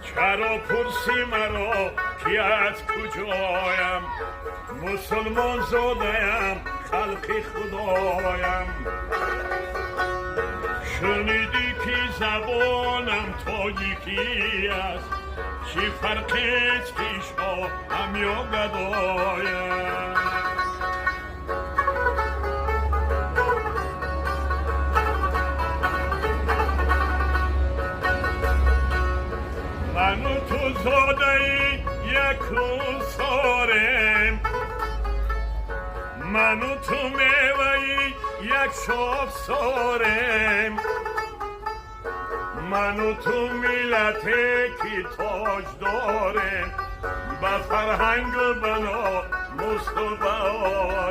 چرا پرسی مرا که از کجایم؟ مسلمان زاده‌ام، خلق خدایم. شنیدی که زبانم تا یکی است، چی فرقش پیشا هم یا گدایم؟ من و تو زاده یک روزاریم، من و تو میوه یک شاخساریم، من و تو ملت که تاج داریم، به فرهنگ و بنا مستواریم.